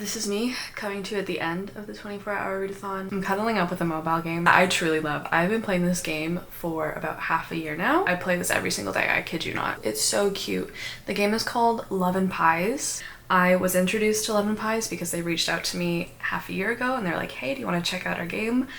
This is me coming to at the end of the 24-hour readathon. I'm cuddling up with a mobile game that I truly love. I've been playing this game for about half a year now. I play this every single day, I kid you not. It's so cute. The game is called Love and Pies. I was introduced to Love and Pies because they reached out to me half a year ago and they're like, hey, do you want to check out our game?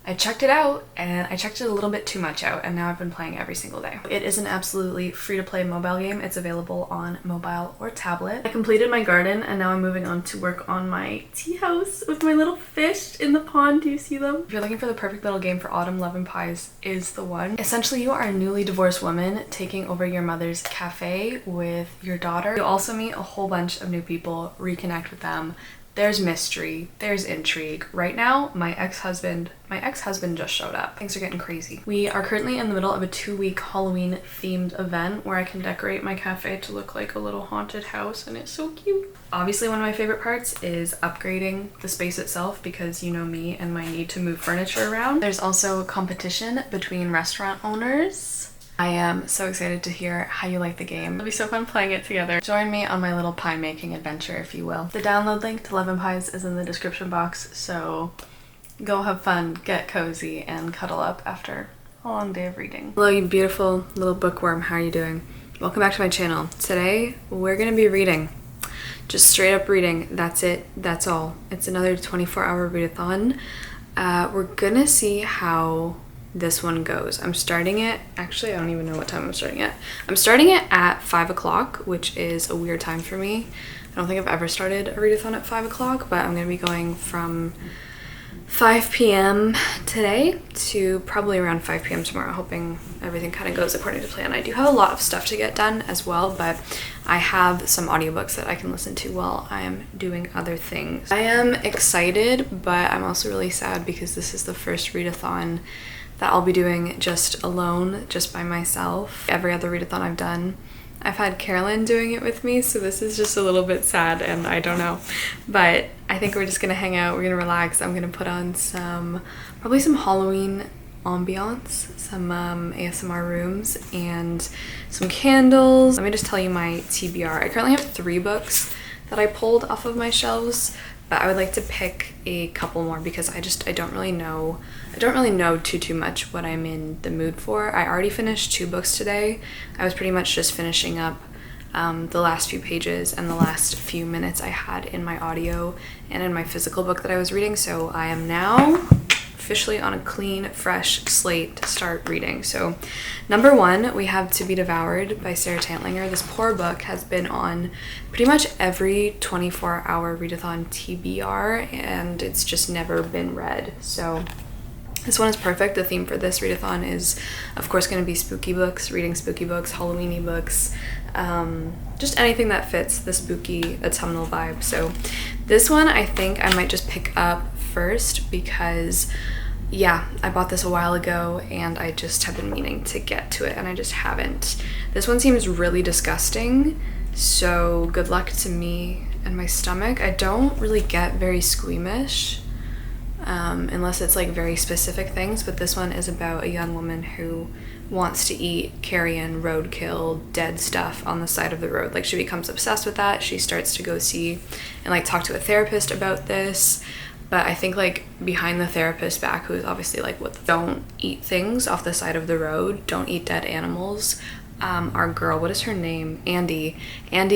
I checked it out and I checked it a little bit too much out and now I've been playing every single day. It is an absolutely free-to-play mobile game. It's available on mobile or tablet. I completed my garden and now I'm moving on to work on my tea house with my little fish in the pond. Do you see them? If you're looking for the perfect little game for autumn, Love and Pies is the one. Essentially, you are a newly divorced woman taking over your mother's cafe with your daughter. You'll also meet a whole bunch of new people, reconnect with them. There's mystery, there's intrigue. Right now, my ex-husband just showed up. Things are getting crazy. We are currently in the middle of a 2-week Halloween themed event where I can decorate my cafe to look like a little haunted house and it's so cute. Obviously, one of my favorite parts is upgrading the space itself because you know me and my need to move furniture around. There's also competition between restaurant owners. I am so excited to hear how you like the game. It'll be so fun playing it together. Join me on my little pie making adventure, if you will. The download link to Love and Pies is in the description box, so go have fun, get cozy, and cuddle up after a long day of reading. Hello, you beautiful little bookworm. How are you doing? Welcome back to my channel. Today, we're gonna be reading. Just straight up reading. That's it. That's all. It's another 24-hour readathon. We're gonna see how this one goes. I'm starting it, actually I don't even know what time I'm starting it. I'm starting it at 5 o'clock, which is a weird time for me. I don't think I've ever started a readathon at 5 o'clock, but I'm gonna be going from 5 p.m. today to probably around 5 p.m. tomorrow, hoping everything kind of goes according to plan. I do have a lot of stuff to get done as well, but I have some audiobooks that I can listen to while I am doing other things. I am excited, but I'm also really sad because this is the first readathon that I'll be doing just alone, just by myself. Every other readathon I've done, I've had Carolyn doing it with me, so this is just a little bit sad and I don't know. But I think we're just gonna hang out, we're gonna relax. I'm gonna put on probably some Halloween ambiance, some ASMR rooms, and some candles. Let me just tell you my TBR. I currently have 3 books that I pulled off of my shelves, but I would like to pick a couple more because I don't really know too much what I'm in the mood for. I already finished 2 books today. I was pretty much just finishing up the last few pages and the last few minutes I had in my audio and in my physical book that I was reading, so I am now officially on a clean, fresh slate to start reading. So number 1, we have To Be Devoured by Sarah Tantlinger. This poor book has been on pretty much every 24-hour readathon TBR and it's just never been read. So this one is perfect. The theme for this readathon is of course going to be spooky books, reading spooky books, Halloween-y books, just anything that fits the spooky autumnal vibe. So this one I think I might just pick up first because yeah, I bought this a while ago and I just have been meaning to get to it and I just haven't. This one seems really disgusting, so good luck to me and my stomach. I don't really get very squeamish unless it's like very specific things, but this one is about a young woman who wants to eat carrion, roadkill, dead stuff on the side of the road. Like she becomes obsessed with that. She starts to go see and like talk to a therapist about this. But I think like behind the therapist's back, who's obviously like, what, don't eat things off the side of the road, don't eat dead animals. Our girl, what is her name? Andy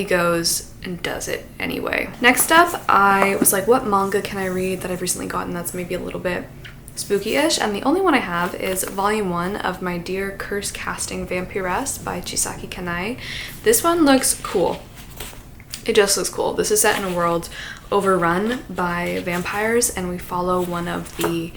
goes and does it anyway. Next up, I was like, what manga can I read that I've recently gotten that's maybe a little bit spooky-ish? And the only one I have is volume 1 of My Dear Curse Casting Vampiress by Chisaki Kanai. This one looks cool. It just looks cool. This is set in a world overrun by vampires and we follow one of the,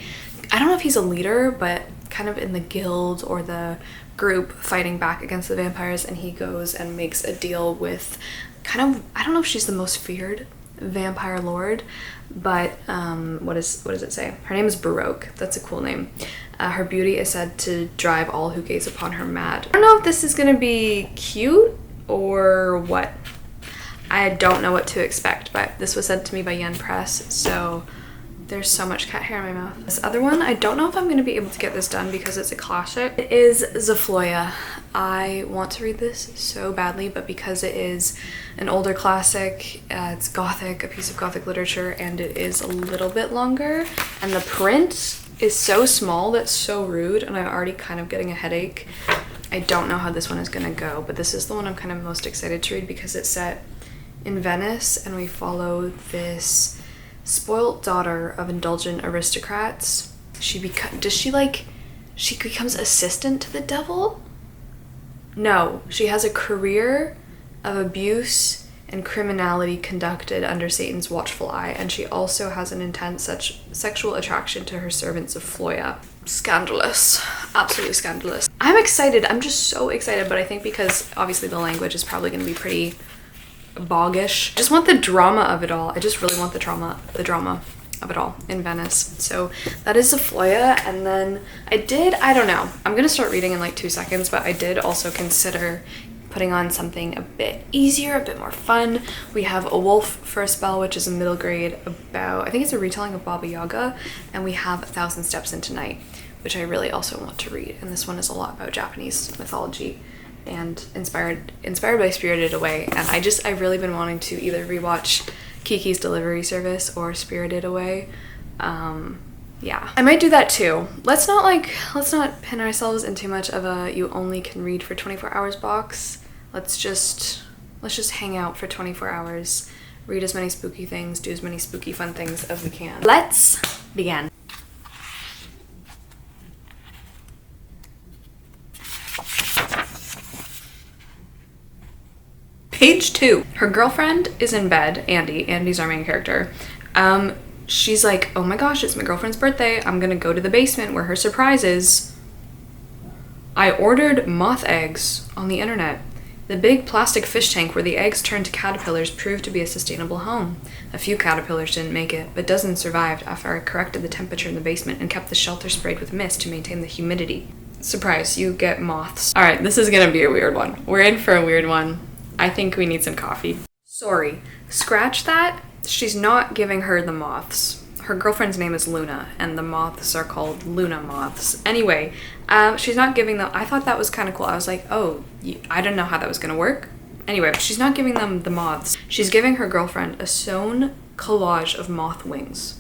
I don't know if he's a leader, but kind of in the guild or the group fighting back against the vampires, and he goes and makes a deal with kind of, I don't know if she's the most feared vampire lord, but what does it say? Her name is Baroque. That's a cool name. Her beauty is said to drive all who gaze upon her mad. I don't know if this is gonna be cute or what. I don't know what to expect, but this was sent to me by Yen Press, so There's so much cat hair in my mouth. This other one, I don't know if I'm going to be able to get this done because it's a classic. It is Zafloya. I want to read this so badly, but because it is an older classic, it's Gothic, a piece of Gothic literature, and it is a little bit longer, and the print is so small that's so rude, and I'm already kind of getting a headache. I don't know how this one is going to go, but this is the one I'm kind of most excited to read because it's set in Venice, and we follow this spoilt daughter of indulgent aristocrats. She becomes assistant to the devil? No, she has a career of abuse and criminality conducted under Satan's watchful eye, and she also has an intense sexual attraction to her servants of Floya. Scandalous. Absolutely scandalous. I'm excited. I'm just so excited, but I think because obviously the language is probably going to be pretty boggish. I just want the drama of it all. I just really want the drama of it all in Venice. So that is Zafloya. And then I don't know, I'm gonna start reading in like 2 seconds, but I did also consider putting on something a bit easier, a bit more fun. We have A Wolf for a Spell, which is a middle grade about, I think it's a retelling of Baba Yaga, and we have 1,000 Steps into Night, which I really also want to read. And this one is a lot about Japanese mythology and inspired by Spirited Away. And I've really been wanting to either rewatch Kiki's Delivery Service or Spirited Away. Yeah, I might do that too. Let's not pin ourselves in too much of a you only can read for 24 hours box. Let's just hang out for 24 hours, read as many spooky things, do as many spooky fun things as we can. Let's begin. Page 2. Her girlfriend is in bed, Andy. Andy's our main character. She's like, oh my gosh, it's my girlfriend's birthday. I'm gonna go to the basement where her surprise is. I ordered moth eggs on the internet. The big plastic fish tank where the eggs turned to caterpillars proved to be a sustainable home. A few caterpillars didn't make it, but dozens survived after I corrected the temperature in the basement and kept the shelter sprayed with mist to maintain the humidity. Surprise, you get moths. All right, this is gonna be a weird one. We're in for a weird one. I think we need some coffee. Sorry, scratch that. She's not giving her the moths. Her girlfriend's name is Luna, and the moths are called Luna moths. Anyway, she's not giving them. I thought that was kind of cool. I was like, oh, I didn't know how that was gonna work. Anyway, she's not giving them the moths. She's giving her girlfriend a sewn collage of moth wings.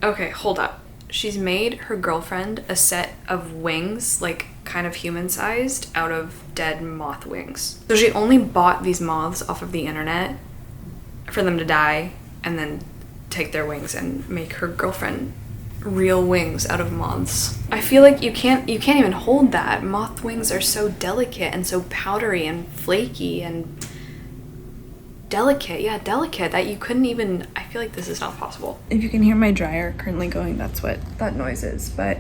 Okay, hold up. She's made her girlfriend a set of wings, like kind of human-sized, out of dead moth wings. So she only bought these moths off of the internet for them to die and then take their wings and make her girlfriend real wings out of moths. I feel like you can't even hold that. Moth wings are so delicate and so powdery and flaky and delicate that you couldn't even. I feel like this is not possible. If you can hear my dryer currently going, that's what that noise is. But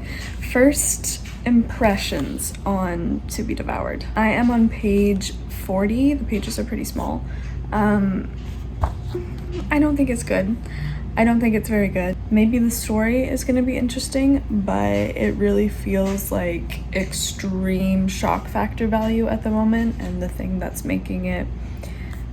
first impressions on To Be Devoured. I am on page 40. The pages are pretty small. I don't think it's good. I don't think it's very good. Maybe the story is going to be interesting, but it really feels like extreme shock factor value at the moment, and the thing that's making it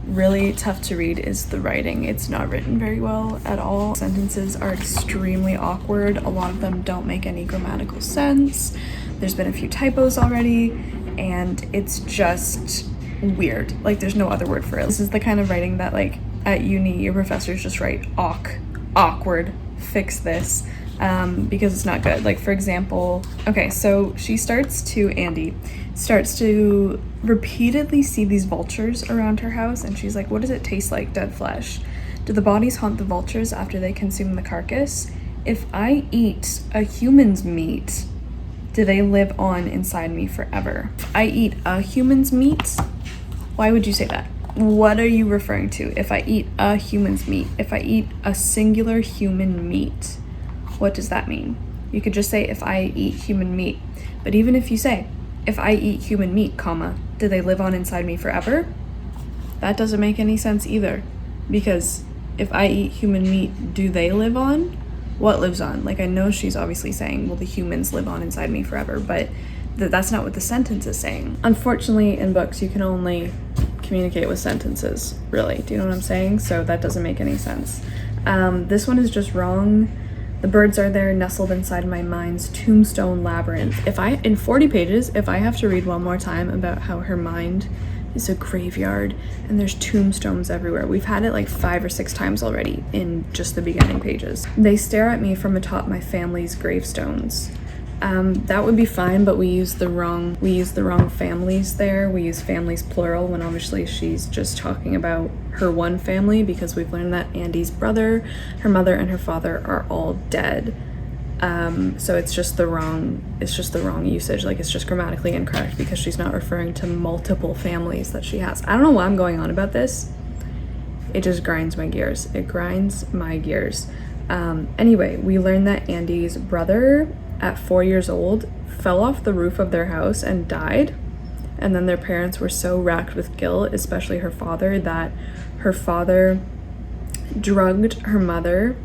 really tough to read is the writing. It's not written very well at all. Sentences are extremely awkward. A lot of them don't make any grammatical sense. There's been a few typos already, and it's just weird. Like, there's no other word for it. This is the kind of writing that, like, at uni, your professors just write awkward, fix this, because it's not good. Like, for example, okay, so Andy starts to repeatedly see these vultures around her house, and she's like, what does it taste like, dead flesh? Do the bodies haunt the vultures after they consume the carcass? If I eat a human's meat, do they live on inside me forever? If I eat a human's meat, why would you say that? What are you referring to? If I eat a human's meat, if I eat a singular human meat, what does that mean? You could just say, if I eat human meat. But even if you say, if I eat human meat, comma, do they live on inside me forever? That doesn't make any sense either. Because if I eat human meat, do they live on? What lives on? Like, I know she's obviously saying, well, the humans live on inside me forever, but that's not what the sentence is saying. Unfortunately, in books, you can only communicate with sentences, really. Do you know what I'm saying? So that doesn't make any sense. This one is just wrong. The birds are there nestled inside my mind's tombstone labyrinth. In 40 pages, if I have to read one more time about how her mind is a graveyard and there's tombstones everywhere. We've had it like 5 or 6 times already in just the beginning pages. They stare at me from atop my family's gravestones. That would be fine, but we use the wrong families there. We use families plural when obviously she's just talking about her one family, because we've learned that Andy's brother, her mother, and her father are all dead. So it's just the wrong usage. Like, it's just grammatically incorrect because she's not referring to multiple families that she has. I don't know why I'm going on about this. It just grinds my gears. Anyway, we learned that Andy's brother at 4 years old fell off the roof of their house and died. And then their parents were so racked with guilt, especially her father, that her father drugged her mother,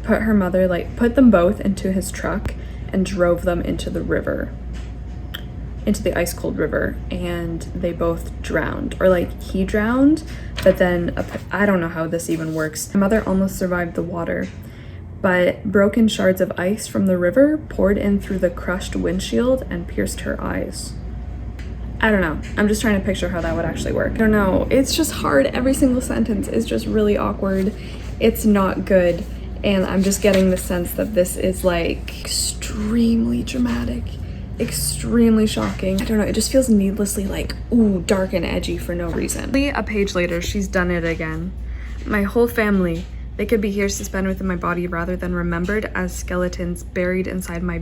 put them both into his truck and drove them into the river, into the ice cold river, and they both drowned. Or like, he drowned, but then I don't know how this even works. My mother almost survived the water, but broken shards of ice from the river poured in through the crushed windshield and pierced her eyes. I don't know. I'm just trying to picture how that would actually work. I don't know. It's just hard. Every single sentence is just really awkward. It's not good. And I'm just getting the sense that this is like extremely dramatic, extremely shocking. I don't know. It just feels needlessly like, ooh, dark and edgy for no reason. A page later, she's done it again. My whole family, they could be here suspended within my body rather than remembered as skeletons buried inside my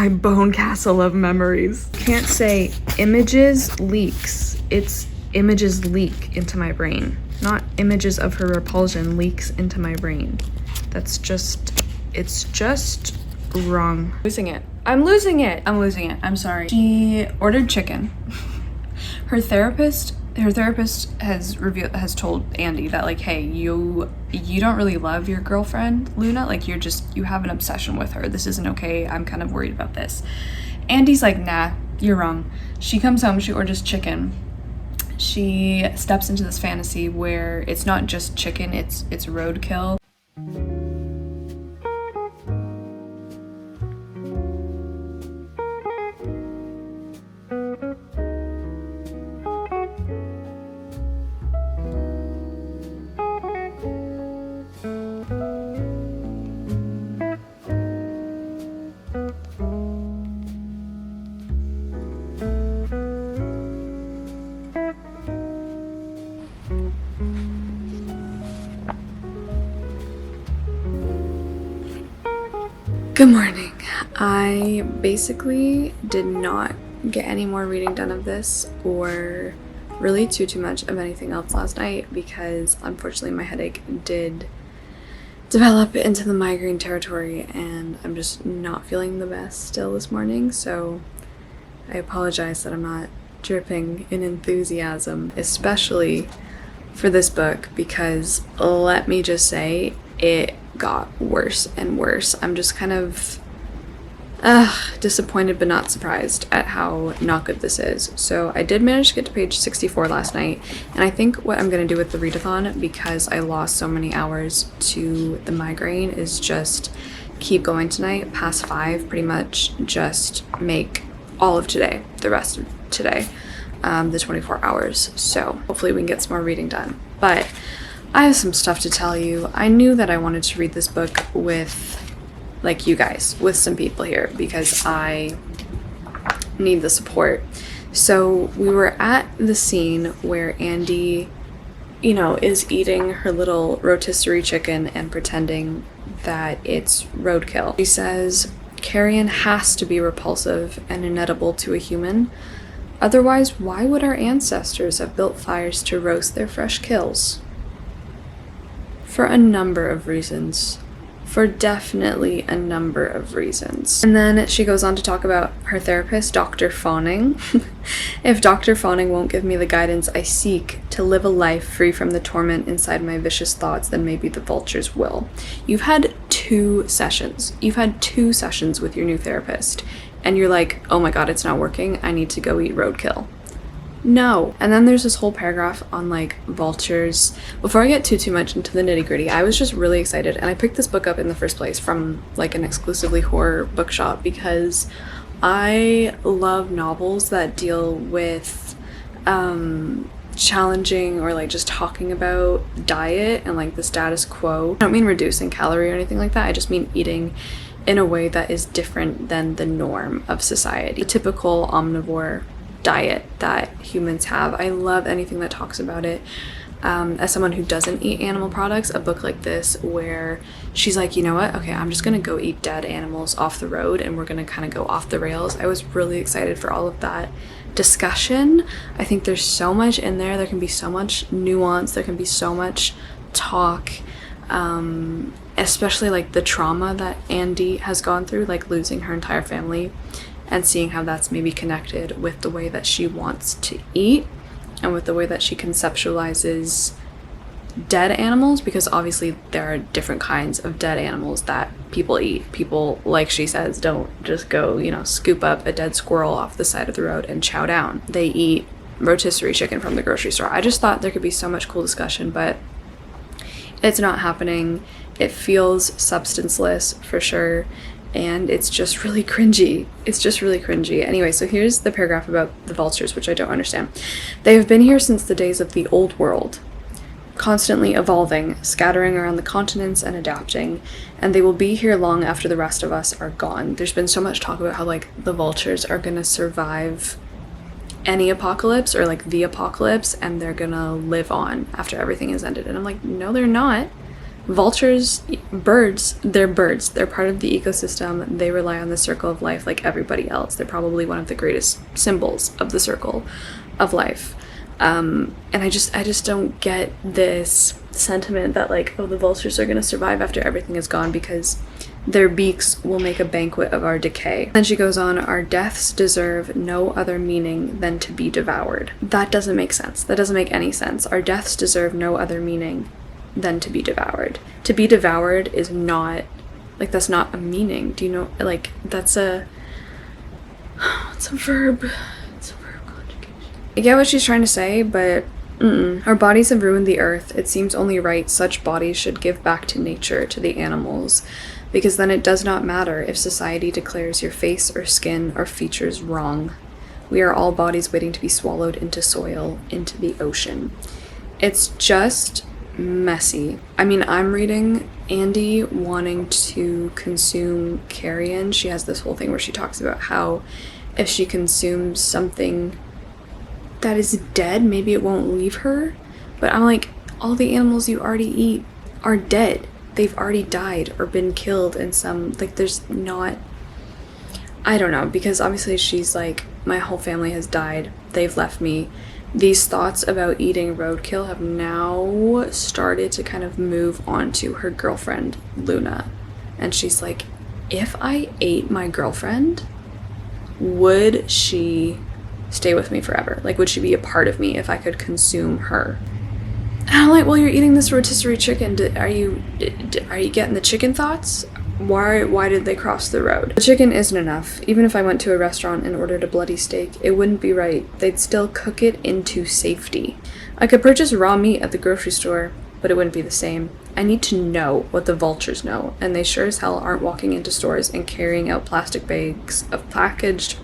bone castle of memories. Can't say images leaks. It's images leak into my brain, not images of her repulsion leaks into my brain. It's just wrong. I'm losing it. I'm sorry. She ordered chicken. Her therapist has told Andy that, like, hey, you don't really love your girlfriend, Luna. Like, you have an obsession with her. This isn't okay. I'm kind of worried about this. Andy's like, nah, you're wrong. She comes home, she orders chicken. She steps into this fantasy where it's not just chicken, it's roadkill. Good morning. I basically did not get any more reading done of this or really too much of anything else last night because unfortunately my headache did develop into the migraine territory and I'm just not feeling the best still this morning, so I apologize that I'm not dripping in enthusiasm, especially for this book, because let me just say it got worse and worse. I'm just kind of disappointed but not surprised at how not good this is. So I did manage to get to page 64 last night, and I think what I'm going to do with the readathon, because I lost so many hours to the migraine, is just keep going tonight past 5, pretty much just make all of today, the rest of today, the 24 hours. So hopefully we can get some more reading done. But I have some stuff to tell you. I knew that I wanted to read this book with, like, you guys, with some people here, because I need the support. So we were at the scene where Andy, is eating her little rotisserie chicken and pretending that it's roadkill. She says, carrion has to be repulsive and inedible to a human. Otherwise, why would our ancestors have built fires to roast their fresh kills? For a number of reasons. For definitely a number of reasons. And then she goes on to talk about her therapist, Dr. Fawning. If Dr. Fawning won't give me the guidance I seek to live a life free from the torment inside my vicious thoughts, then maybe the vultures will. You've had 2 sessions. You've had 2 sessions with your new therapist. And you're like, oh my god, it's not working. I need to go eat roadkill. No. And then there's this whole paragraph on like vultures. Before I get too much into the nitty-gritty, I was just really excited, and I picked this book up in the first place from like an exclusively horror bookshop because I love novels that deal with challenging or like just talking about diet and like the status quo. I don't mean reducing calorie or anything like that. I just mean eating in a way that is different than the norm of society. The typical omnivore diet that humans have. I love anything that talks about it. As someone who doesn't eat animal products, a book like this where she's like, you know what, okay, I'm just gonna go eat dead animals off the road and we're gonna kind of go off the rails. I was really excited for all of that discussion. I think there's so much in there. There can be so much nuance. There can be so much talk, especially like the trauma that Andy has gone through, like losing her entire family and seeing how that's maybe connected with the way that she wants to eat and with the way that she conceptualizes dead animals, because obviously there are different kinds of dead animals that people eat. People, like she says, don't just go, you know, scoop up a dead squirrel off the side of the road and chow down. They eat rotisserie chicken from the grocery store. I just thought there could be so much cool discussion, but it's not happening. It feels substanceless for sure, and it's just really cringy. It's just really cringy. Anyway, so here's the paragraph about the vultures, which I don't understand. They have been here since the days of the old world, constantly evolving, scattering around the continents and adapting, and they will be here long after the rest of us are gone. There's been so much talk about how like the vultures are gonna survive any apocalypse or like the apocalypse, and they're gonna live on after everything is ended. And I'm like, no, they're not. Vultures, birds, they're birds. They're part of the ecosystem. They rely on the circle of life like everybody else. They're probably one of the greatest symbols of the circle of life. And I just don't get this sentiment that like, oh, the vultures are going to survive after everything is gone because their beaks will make a banquet of our decay. Then she goes on, our deaths deserve no other meaning than to be devoured. That doesn't make sense. That doesn't make any sense. Our deaths deserve no other meaning than to be devoured. To be devoured is not, like, that's not a meaning. Do you know, like, that's a, it's a verb. It's a verb conjugation. I get what she's trying to say, but our bodies have ruined the earth. It seems only right such bodies should give back to nature, to the animals, because then it does not matter if society declares your face or skin or features wrong. We are all bodies waiting to be swallowed into soil, into the ocean. It's just messy. I mean, I'm reading Andy wanting to consume carrion. She has this whole thing where she talks about how if she consumes something that is dead, maybe it won't leave her. But I'm like, all the animals you already eat are dead. They've already died or been killed in some, like, there's not, I don't know, because obviously she's like, my whole family has died. They've left me. These thoughts about eating roadkill have now started to kind of move on to her girlfriend, Luna. And she's like, if I ate my girlfriend, would she stay with me forever? Like, would she be a part of me if I could consume her? And I'm like, well, you're eating this rotisserie chicken. Are you getting the chicken thoughts? Why did they cross the road? The chicken isn't enough. Even if I went to a restaurant and ordered a bloody steak, it wouldn't be right. They'd still cook it into safety. I could purchase raw meat at the grocery store, but it wouldn't be the same. I need to know what the vultures know, and they sure as hell aren't walking into stores and carrying out plastic bags of packaged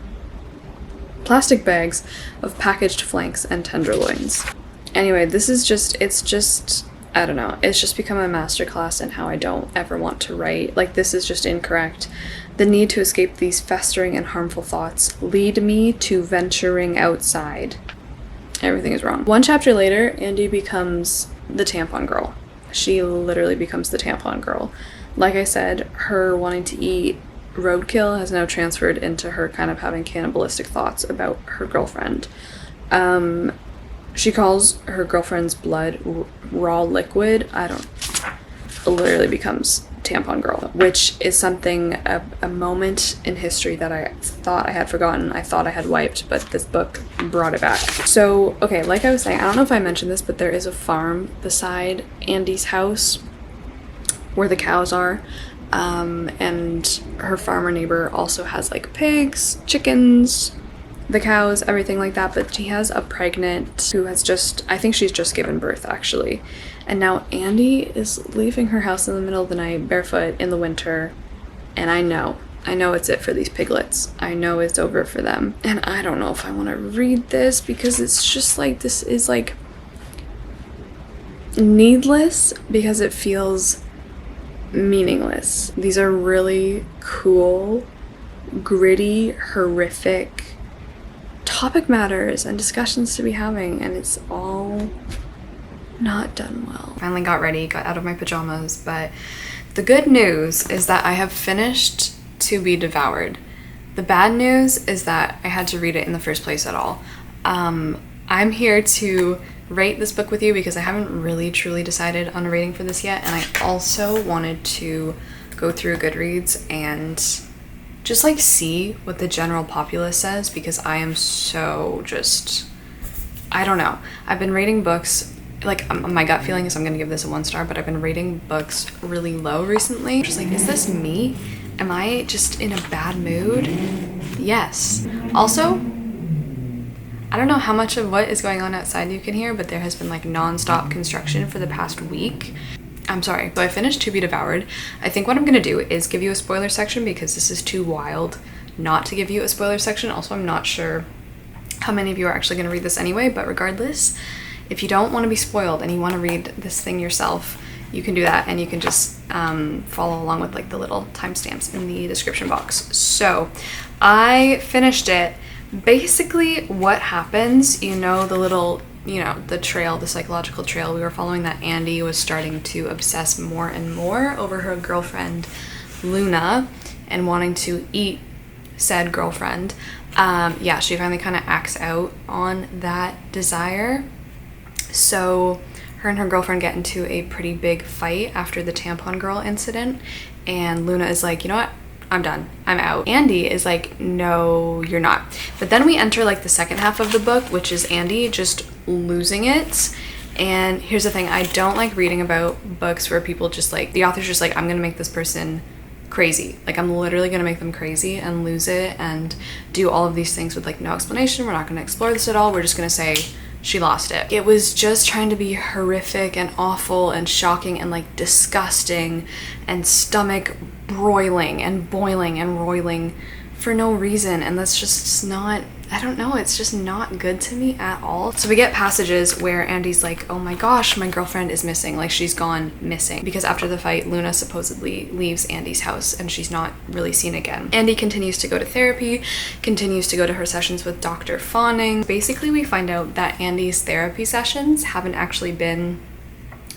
flanks and tenderloins. Anyway, this is just, it's just, I don't know, it's just become a masterclass in how I don't ever want to write. Like, this is just incorrect. The need to escape these festering and harmful thoughts lead me to venturing outside. Everything is wrong. One chapter later, Andy becomes the tampon girl. She literally becomes the tampon girl. Like I said, her wanting to eat roadkill has now transferred into her kind of having cannibalistic thoughts about her girlfriend. She calls her girlfriend's blood raw liquid. Literally becomes tampon girl, which is something, a moment in history that I thought I had forgotten. I thought I had wiped, but this book brought it back. So, okay, like I was saying, I don't know if I mentioned this, but there is a farm beside Andy's house where the cows are. And her farmer neighbor also has like pigs, chickens, the cows, everything like that, but she has a pregnant who has just, I think she's just given birth actually. And now Andy is leaving her house in the middle of the night, barefoot in the winter, and I know it's it for these piglets. I know it's over for them. And I don't know if I want to read this because it's just like, this is like needless because it feels meaningless. These are really cool, gritty, horrific topic matters and discussions to be having, and it's all not done well. Finally got ready, got out of my pajamas, but the good news is that I have finished To Be Devoured. The bad news is that I had to read it in the first place at all. I'm here to rate this book with you because I haven't really truly decided on a rating for this yet, and I also wanted to go through Goodreads and just like see what the general populace says, because I am so just, I don't know. I've been rating books, like my gut feeling is I'm gonna give this a 1 star, but I've been rating books really low recently. I'm just like, is this me? Am I just in a bad mood? Yes. Also, I don't know how much of what is going on outside you can hear, but there has been like non-stop construction for the past week. I'm sorry. So I finished To Be Devoured. I think what I'm gonna do is give you a spoiler section because this is too wild not to give you a spoiler section. Also, I'm not sure how many of you are actually gonna read this anyway, but regardless, if you don't want to be spoiled and you want to read this thing yourself, you can do that, and you can just follow along with like the little timestamps in the description box. So I finished it. Basically what happens, you know, the little, you know, the trail, the psychological trail we were following, that Andy was starting to obsess more and more over her girlfriend Luna and wanting to eat said girlfriend. Yeah, she finally kind of acts out on that desire. So her and her girlfriend get into a pretty big fight after the tampon girl incident, and Luna is like, you know what, I'm done, I'm out. Andy is like, no, you're not. But then we enter like the second half of the book, which is Andy just losing it. And here's the thing, I don't like reading about books where people just like, the author's just like, I'm gonna make this person crazy. Like, I'm literally gonna make them crazy and lose it and do all of these things with like no explanation. We're not gonna explore this at all. We're just gonna say she lost it. It was just trying to be horrific and awful and shocking and like disgusting and stomach broiling and boiling and roiling for no reason, and that's just not, I don't know, it's just not good to me at all. So we get passages where Andy's like, oh my gosh, my girlfriend is missing, like she's gone missing, because after the fight Luna supposedly leaves Andy's house and she's not really seen again. Andy continues to go to therapy, continues to go to her sessions with Dr. Fawning. Basically we find out that Andy's therapy sessions haven't actually been,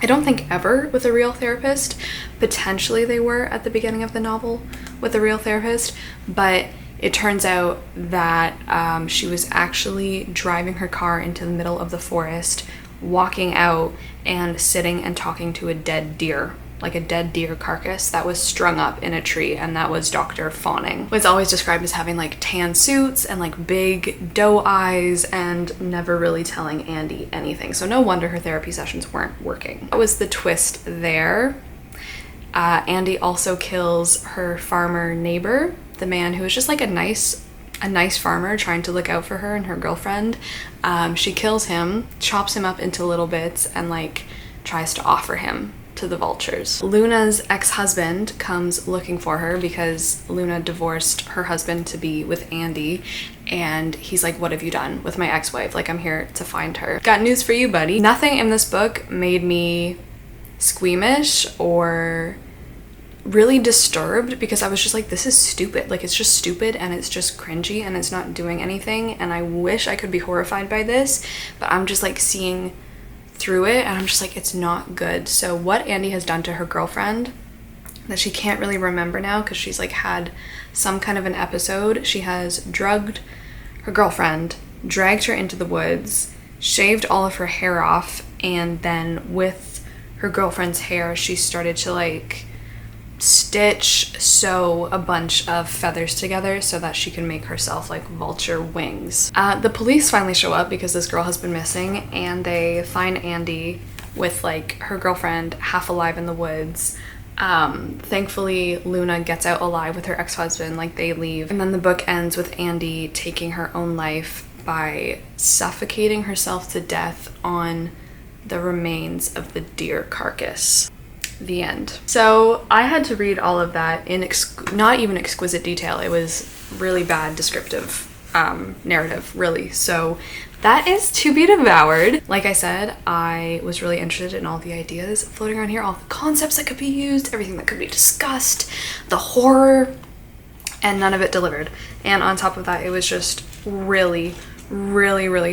I don't think ever, with a real therapist. Potentially they were at the beginning of the novel with a real therapist, but it turns out that she was actually driving her car into the middle of the forest, walking out and sitting and talking to a dead deer, like a dead deer carcass that was strung up in a tree, and that was Dr. Fawning. Was always described as having like tan suits and like big doe eyes and never really telling Andy anything. So no wonder her therapy sessions weren't working. That was the twist there. Andy also kills her farmer neighbor, the man who was just like a nice farmer trying to look out for her and her girlfriend. She kills him, chops him up into little bits, and like tries to offer him to the vultures. Luna's ex-husband comes looking for her because Luna divorced her husband to be with Andy, and he's like, what have you done with my ex-wife? Like, I'm here to find her. Got news for you, buddy. Nothing in this book made me squeamish or really disturbed, because I was just like, this is stupid. Like, it's just stupid and it's just cringy and it's not doing anything, and I wish I could be horrified by this, but I'm just like seeing through it and I'm just like, it's not good. So what Andy has done to her girlfriend that she can't really remember now because she's like had some kind of an episode, she has drugged her girlfriend, dragged her into the woods, shaved all of her hair off, and then with her girlfriend's hair she started to like sew a bunch of feathers together so that she can make herself like vulture wings. The police finally show up because this girl has been missing, and they find Andy with like her girlfriend half alive in the woods. Thankfully, Luna gets out alive with her ex-husband, like they leave. And then the book ends with Andy taking her own life by suffocating herself to death on the remains of the deer carcass. The end. So I had to read all of that in not even exquisite detail. It was really bad descriptive narrative, really. So that is to be devoured. Like I said, I was really interested in all the ideas floating around here, all the concepts that could be used, everything that could be discussed, the horror, and none of it delivered. And on top of that, it was just really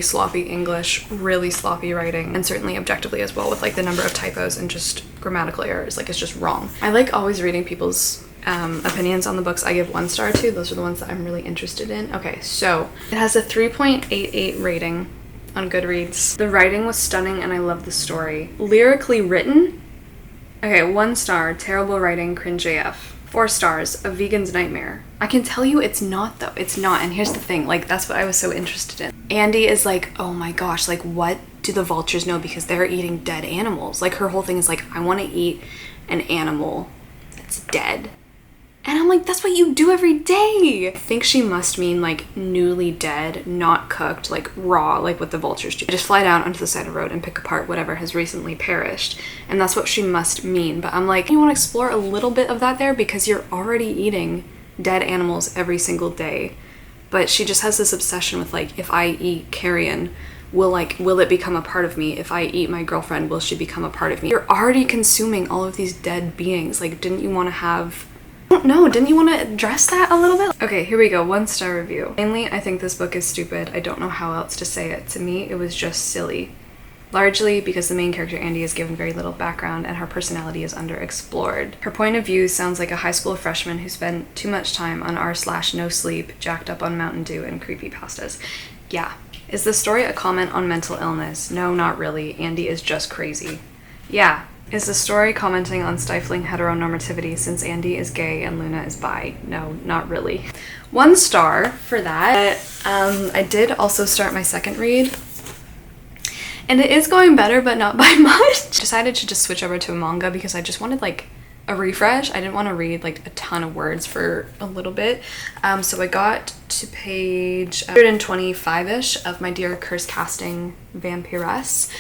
sloppy English, really sloppy writing, and certainly objectively as well, with like the number of typos and just grammatical errors. Like, it's just wrong. I like always reading people's opinions on the books I give 1 star to. Those are the ones that I'm really interested in. Okay, so it has a 3.88 rating on Goodreads. The writing was stunning and I love the story. Lyrically written, okay, 1 star, terrible writing, cringe AF. 4 stars, a vegan's nightmare. I can tell you it's not though. It's not. And here's the thing, like, that's what I was so interested in. Andy is like, oh my gosh, like, what do the vultures know? Because they're eating dead animals. Like, her whole thing is like, I want to eat an animal that's dead. And I'm like, that's what you do every day. I think she must mean like newly dead, not cooked, like raw, like what the vultures do. They just fly down onto the side of the road and pick apart whatever has recently perished. And that's what she must mean. But I'm like, you want to explore a little bit of that there because you're already eating dead animals every single day. But she just has this obsession with like, if I eat carrion, will it become a part of me? If I eat my girlfriend, will she become a part of me? You're already consuming all of these dead beings. Like, didn't you want to have... I don't know, didn't you want to address that a little bit? Okay, here we go, 1 star review. Mainly, I think this book is stupid. I don't know how else to say it. To me, it was just silly. Largely because the main character, Andy, is given very little background and her personality is underexplored. Her point of view sounds like a high school freshman who spent too much time on r/no sleep, jacked up on Mountain Dew and creepypastas. Yeah. Is the story a comment on mental illness? No, not really. Andy is just crazy. Yeah. Is the story commenting on stifling heteronormativity since Andy is gay and Luna is bi? No, not really. 1 star for that. I did also start my second read. And it is going better, but not by much. Decided to just switch over to a manga because I just wanted like a refresh. I didn't want to read like a ton of words for a little bit. So I got to page 125-ish of My Dear Curse Casting Vampiress.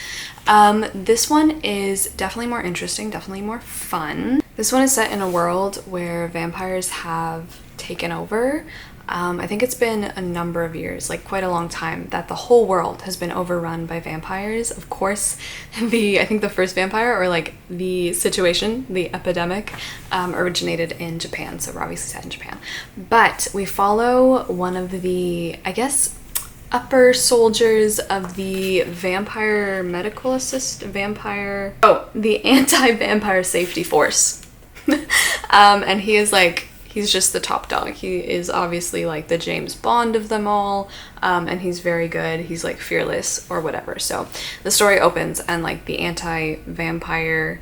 This one is definitely more interesting, definitely more fun. This one is set in a world where vampires have taken over. I think it's been a number of years, like quite a long time, that the whole world has been overrun by vampires. Of course, I think the first vampire, or like the situation, the epidemic, originated in Japan, so we're obviously set in Japan. But we follow one of the, I guess, upper soldiers of the vampire medical the anti-vampire safety force. And he is like, he's just the top dog. He is obviously like the James Bond of them all, and he's very good. He's like fearless or whatever. So the story opens and like the anti-vampire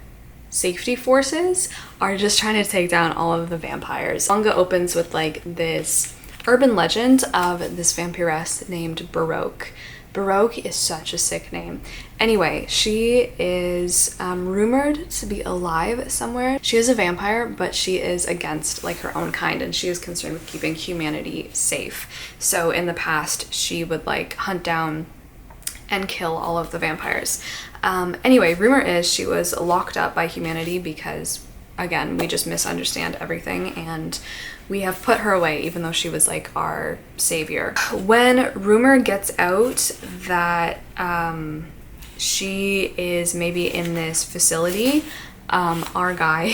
safety forces are just trying to take down all of the vampires. Manga opens with like this urban legend of this vampiress named Baroque. Baroque is such a sick name. Anyway, she is rumored to be alive somewhere. She is a vampire, but she is against like her own kind, and she is concerned with keeping humanity safe. So in the past, she would like hunt down and kill all of the vampires. Anyway, rumor is she was locked up by humanity because, again, we just misunderstand everything, and we have put her away even though she was like our savior. When rumor gets out that she is maybe in this facility, our guy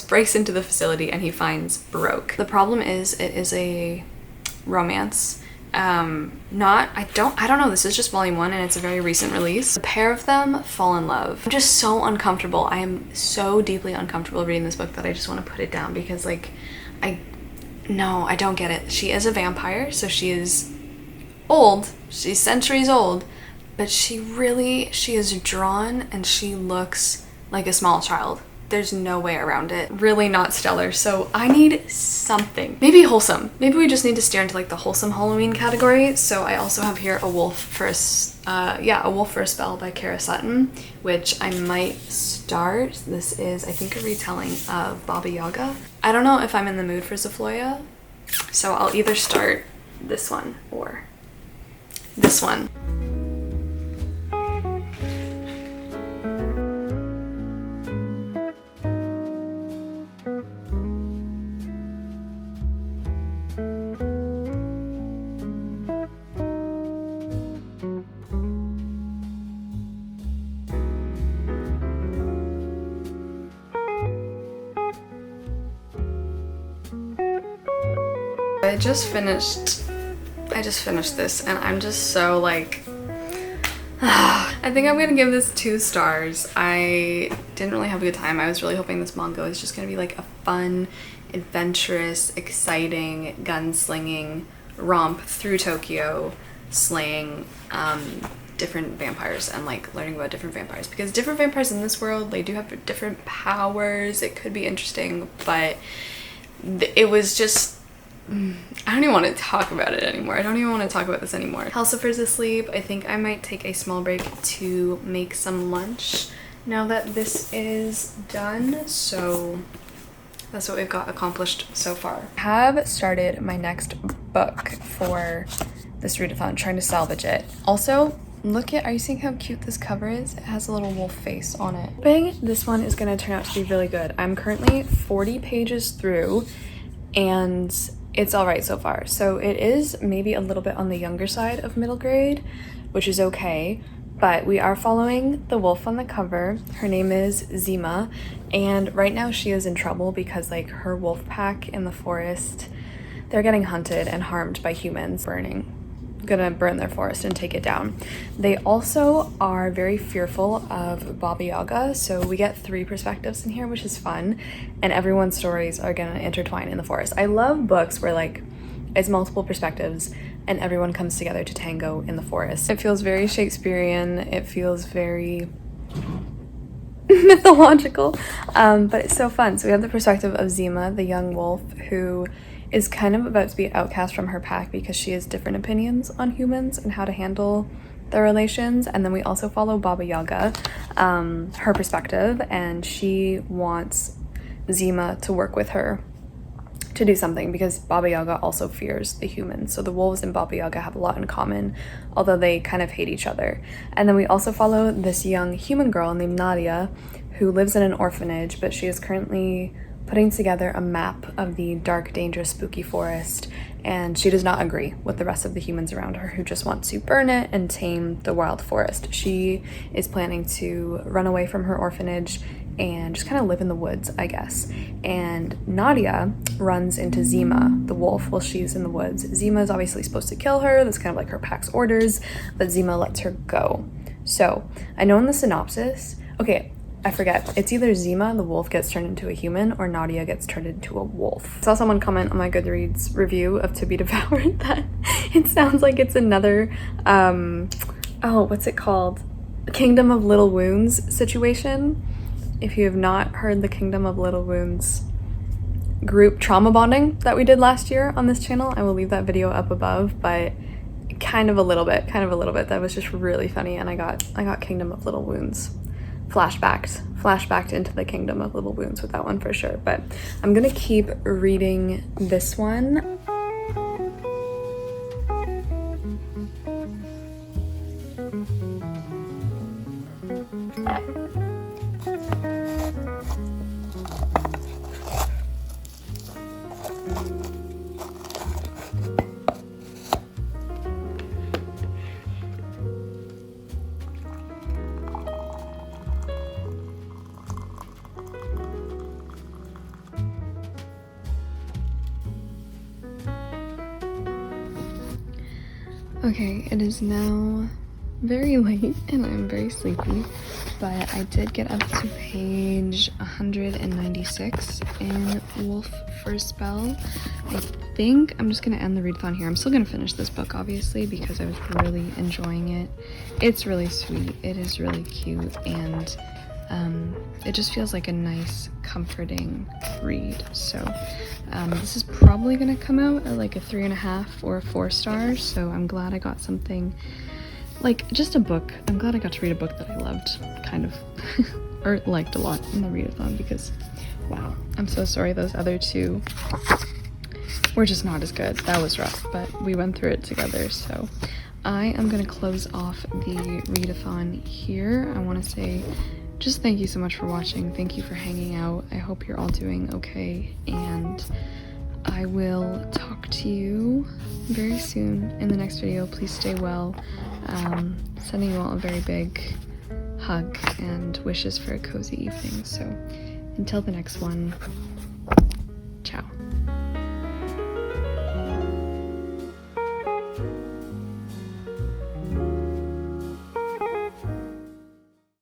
breaks into the facility and he finds Baroque. The problem is it is a romance. I don't know, this is just volume 1 and it's a very recent release. The pair of them fall in love. I'm just so uncomfortable. I am so deeply uncomfortable reading this book that I just want to put it down because like, I don't get it. She is a vampire, so she is old. She's centuries old, but she is drawn and she looks like a small child. there's no way around it. Really not stellar. So I need something. Maybe wholesome. Maybe we just need to steer into like the wholesome Halloween category. So I also have here A Wolf for a Spell by Kara Sutton, which I might start. This is, I think, a retelling of Baba Yaga. I don't know if I'm in the mood for Zafloya, so I'll either start this one or this one. I just finished this and I'm just so like I think I'm gonna give this 2 stars. I didn't really have a good time. I was really hoping this manga was just gonna be like a fun, adventurous, exciting, gunslinging romp through Tokyo, slaying different vampires and like learning about different vampires, because different vampires in this world, they do have different powers. It could be interesting, but it was just I don't even want to talk about it anymore. I don't even want to talk about this anymore. Halsifer's asleep. I think I might take a small break to make some lunch now that this is done. So that's what we've got accomplished so far. I have started my next book for this readathon, trying to salvage it. Also, are you seeing how cute this cover is? It has a little wolf face on it. This one is going to turn out to be really good. I'm currently 40 pages through and it's all right so far. So it is maybe a little bit on the younger side of middle grade, which is okay, but we are following the wolf on the cover. Her name is Zima, and right now she is in trouble because like her wolf pack in the forest, they're getting hunted and harmed by humans, gonna burn their forest and take it down. They also are very fearful of Baba Yaga, so we get 3 perspectives in here, which is fun, and everyone's stories are gonna intertwine in the forest. I love books where like it's multiple perspectives and everyone comes together to tango in the forest. It feels very Shakespearean, it feels very mythological, but it's so fun. So we have the perspective of Zima, the young wolf, who is kind of about to be outcast from her pack because she has different opinions on humans and how to handle their relations. And then we also follow Baba Yaga, her perspective, and she wants Zima to work with her to do something because Baba Yaga also fears the humans. So the wolves and Baba Yaga have a lot in common, although they kind of hate each other. And then we also follow this young human girl named Nadia who lives in an orphanage, but she is currently putting together a map of the dark, dangerous, spooky forest, and she does not agree with the rest of the humans around her who just want to burn it and tame the wild forest. She is planning to run away from her orphanage and just kind of live in the woods, I guess. And Nadia runs into Zima, the wolf, while she's in the woods. Zima is obviously supposed to kill her. That's kind of like her pack's orders, but Zima lets her go. So I know in the synopsis, okay, I forget, it's either Zima, the wolf, gets turned into a human, or Nadia gets turned into a wolf. I saw someone comment on my Goodreads review of To Be Devoured that it sounds like it's another, what's it called? Kingdom of Little Wounds situation. If you have not heard the Kingdom of Little Wounds group trauma bonding that we did last year on this channel, I will leave that video up above, but kind of a little bit. That was just really funny, and I got Kingdom of Little Wounds flashbacked into the Kingdom of Little Wounds with that one for sure. But I'm gonna keep reading this one. Okay, it is now very late and I'm very sleepy, but I did get up to page 196 in Wolf for a Spell. I think I'm just gonna end the readathon here. I'm still gonna finish this book, obviously, because I was really enjoying it. It's really sweet, it is really cute, and it just feels like a nice, comforting read. So this is probably gonna come out at like a 3.5 or a 4 stars. So I'm glad I got something, like just a book. I'm glad I got to read a book that I loved, kind of, or liked a lot in the readathon, because wow, I'm so sorry those other two were just not as good. That was rough, but we went through it together. So I am gonna close off the readathon here. I want to say just thank you so much for watching. Thank you for hanging out. I hope you're all doing okay, and I will talk to you very soon in the next video. Please stay well. Sending you all a very big hug and wishes for a cozy evening. So until the next one, ciao.